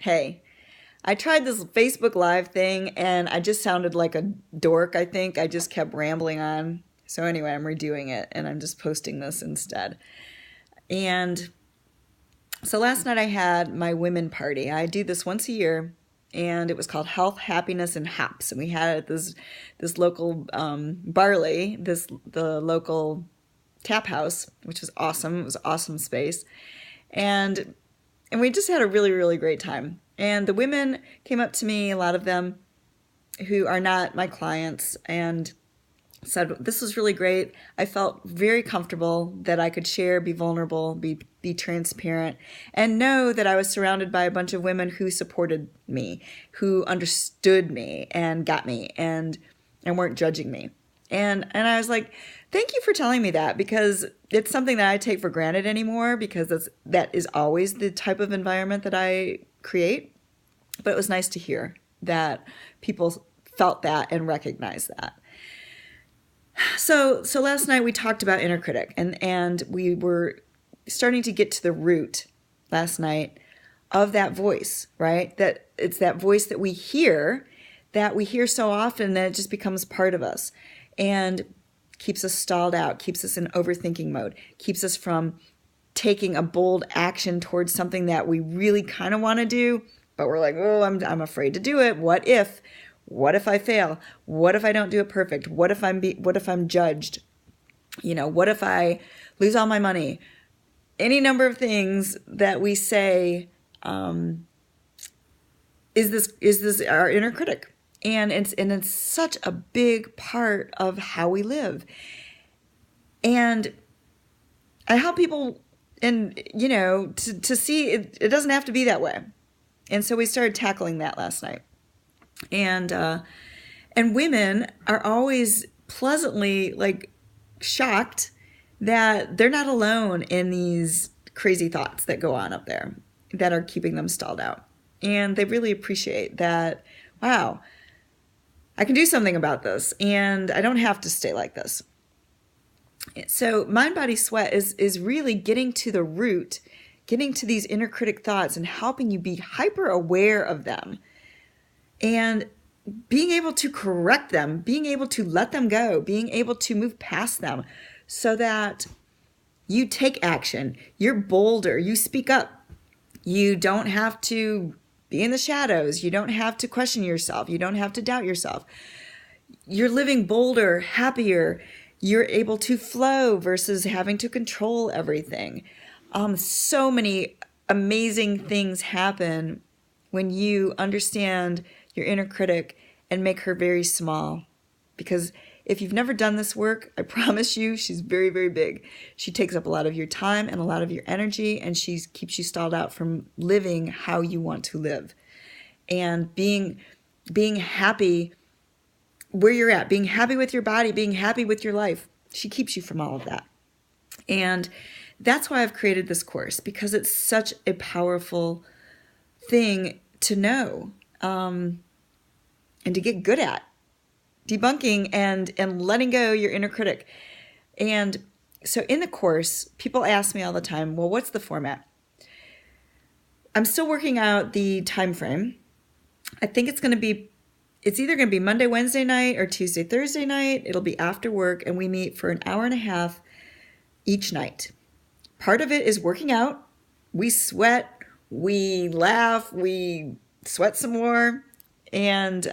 Hey, I tried this Facebook Live thing and I just sounded like a dork, I think. I just kept rambling on. So anyway, I'm redoing it and I'm just posting this instead. And so last night I had my women party. I do this once a year and it was called Health, Happiness, and Haps. And we had it at this local Barley, the local tap house, which was awesome. It was an awesome space. And we just had a really, really great time. And the women came up to me, a lot of them who are not my clients, and said, this was really great. I felt very comfortable that I could share, be vulnerable, be transparent, and know that I was surrounded by a bunch of women who supported me, who understood me and got me and weren't judging me. And I was like, thank you for telling me that, because it's something that I take for granted anymore, because that is always the type of environment that I create. But it was nice to hear that people felt that and recognized that. So last night we talked about inner critic, and we were starting to get to the root last night of that voice, right? That it's that voice that we hear so often that it just becomes part of us and keeps us stalled out, keeps us in overthinking mode, keeps us from taking a bold action towards something that we really kind of want to do, but we're like, oh, I'm afraid to do it. What if I fail? What if I don't do it perfect? What if I'm judged? What if I lose all my money? Any number of things that we say, is this our inner critic? And it's such a big part of how we live. And I help people to see it doesn't have to be that way. And so we started tackling that last night. And women are always pleasantly shocked that they're not alone in these crazy thoughts that go on up there that are keeping them stalled out. And they really appreciate that, wow, I can do something about this and I don't have to stay like this. So Mind Body Sweat is really getting to the root, getting to these inner critic thoughts and helping you be hyper aware of them and being able to correct them, being able to let them go, being able to move past them so that you take action, you're bolder, you speak up. You don't have to be in the shadows. You don't have to question yourself. You don't have to doubt yourself. You're living bolder, happier. You're able to flow versus having to control everything. So many amazing things happen when you understand your inner critic and make her very small. Because if you've never done this work, I promise you, she's very, very big. She takes up a lot of your time and a lot of your energy, and she keeps you stalled out from living how you want to live. And being happy where you're at, being happy with your body, being happy with your life. She keeps you from all of that. And that's why I've created this course, because it's such a powerful thing to know and to get good at. Debunking and letting go your inner critic. And so in the course, people ask me all the time, well, what's the format? I'm still working out the time frame. I think it's either going to be Monday, Wednesday night or Tuesday, Thursday night. It'll be after work, and we meet for an hour and a half each night. Part of it is working out. We sweat, we laugh, we sweat some more, and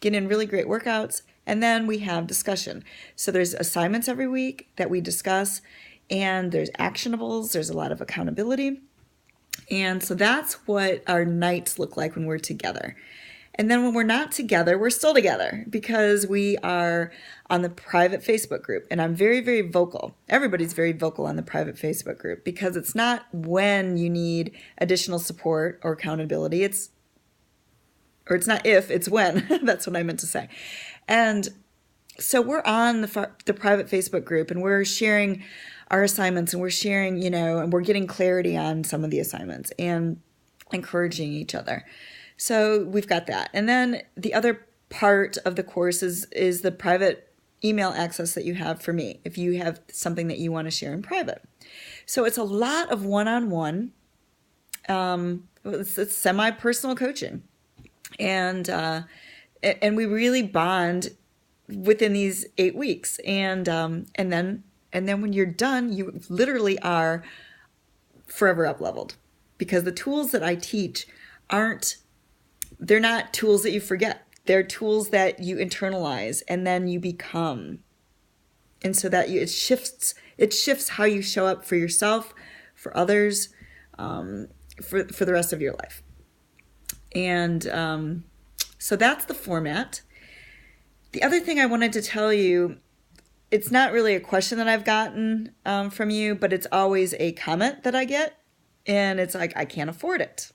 get in really great workouts. And then we have discussion. So there's assignments every week that we discuss, and there's actionables. There's a lot of accountability. And so that's what our nights look like when we're together. And then when we're not together, we're still together because we are on the private Facebook group. And I'm very, very vocal. Everybody's very vocal on the private Facebook group because it's not when you need additional support or accountability. It's not if, it's when. That's what I meant to say. And so we're on the private Facebook group, and we're sharing our assignments, and we're sharing, and we're getting clarity on some of the assignments and encouraging each other. So we've got that. And then the other part of the course is the private email access that you have for me if you have something that you want to share in private. So it's a lot of one-on-one it's semi-personal coaching. And we really bond within these 8 weeks. And then when you're done, you literally are forever up-leveled, because the tools that I teach they're not tools that you forget. They're tools that you internalize and then you become. And so that it shifts how you show up for yourself, for others, for the rest of your life. And so that's the format. The other thing I wanted to tell you, it's not really a question that I've gotten from you, but it's always a comment that I get. And it's like, I can't afford it.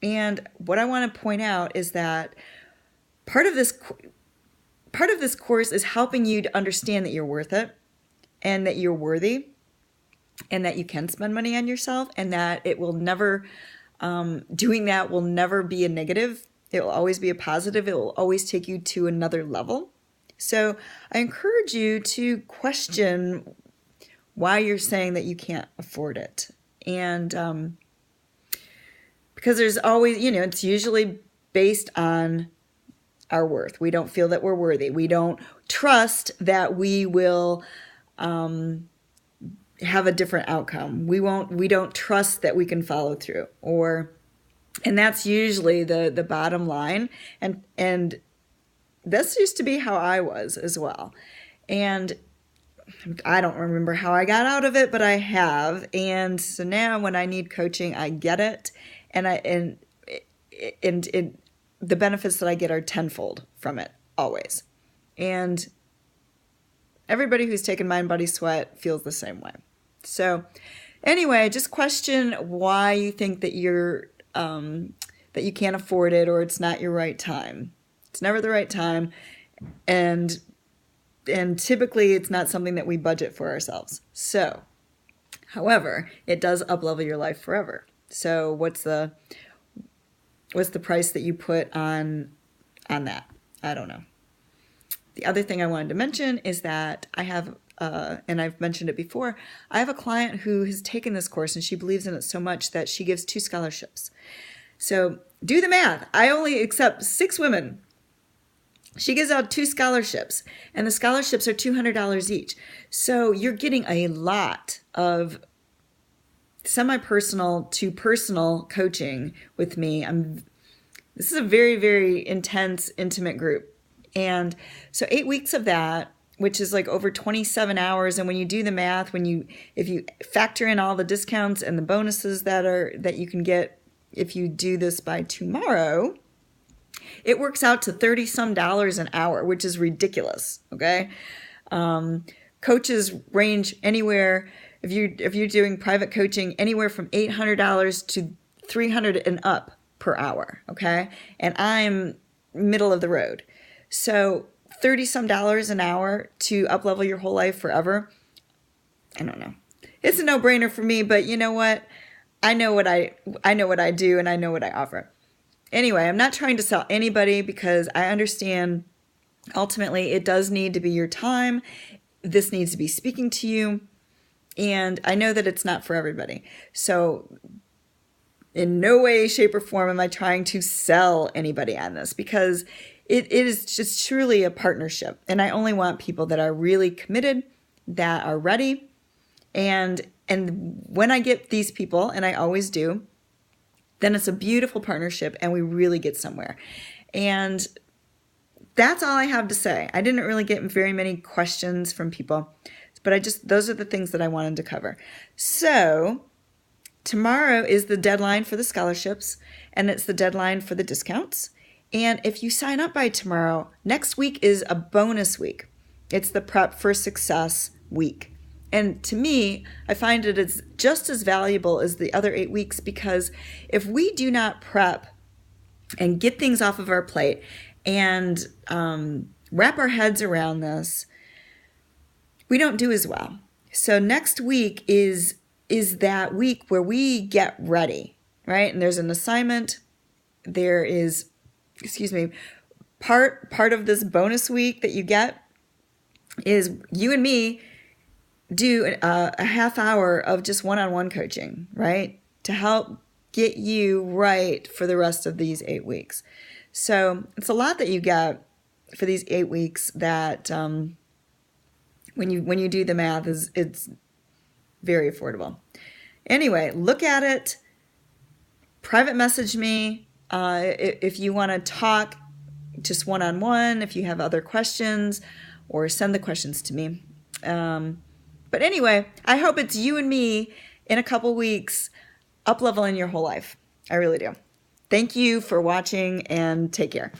And what I want to point out is that part of this course is helping you to understand that you're worth it, and that you're worthy, and that you can spend money on yourself, and that it will never, doing that will never be a negative. It will always be a positive. It will always take you to another level. So I encourage you to question why you're saying that you can't afford it. And because there's always, it's usually based on our worth. We don't feel that we're worthy. We don't trust that we will have a different outcome. We don't trust that we can follow through, and that's usually the bottom line. And this used to be how I was as well. And I don't remember how I got out of it, but I have. And so now when I need coaching, I get it. And the benefits that I get are tenfold from it, always. And everybody who's taken Mind, Body, Sweat feels the same way. So anyway, just question why you think that that you can't afford it, or it's not your right time. It's never the right time. And typically it's not something that we budget for ourselves. So, however, it does up-level your life forever. So what's the price that you put on that? I don't know. The other thing I wanted to mention is that I have, and I've mentioned it before, I have a client who has taken this course and she believes in it so much that she gives 2 scholarships. So do the math. I only accept 6 women. She gives out 2 scholarships, and the scholarships are $200 each. So you're getting a lot of semi-personal to personal coaching with me. This is a very, very intense, intimate group. And so 8 weeks of that, which is like over 27 hours. And when you do the math, if you factor in all the discounts and the bonuses that you can get if you do this by tomorrow, it works out to $30-some an hour, which is ridiculous. Okay. Coaches range anywhere, if you're doing private coaching, anywhere from $800 to $300 and up per hour. Okay. And I'm middle of the road. So $30-some an hour to up-level your whole life forever. I don't know. It's a no-brainer for me, but you know what? I know what I do, and I know what I offer. Anyway, I'm not trying to sell anybody, because I understand ultimately it does need to be your time. This needs to be speaking to you. And I know that it's not for everybody. So in no way, shape, or form am I trying to sell anybody on this, because it is just truly a partnership. And I only want people that are really committed, that are ready. And when I get these people, and I always do, then it's a beautiful partnership and we really get somewhere. And that's all I have to say. I didn't really get very many questions from people, but those are the things that I wanted to cover. So tomorrow is the deadline for the scholarships, and it's the deadline for the discounts. And if you sign up by tomorrow, next week is a bonus week. It's the Prep for Success week. And to me, I find it is just as valuable as the other 8 weeks, because if we do not prep and get things off of our plate and wrap our heads around this, we don't do as well. So next week is that week where we get ready, right? And there's an assignment. There is, part of this bonus week that you get is you and me do a half hour of just one-on-one coaching, right? To help get you right for the rest of these 8 weeks. So it's a lot that you get for these 8 weeks that when you do the math, it's very affordable. Anyway, look at it. Private message me if you want to talk just one-on-one, if you have other questions, or send the questions to me. But anyway, I hope it's you and me in a couple weeks up-leveling your whole life. I really do. Thank you for watching, and take care.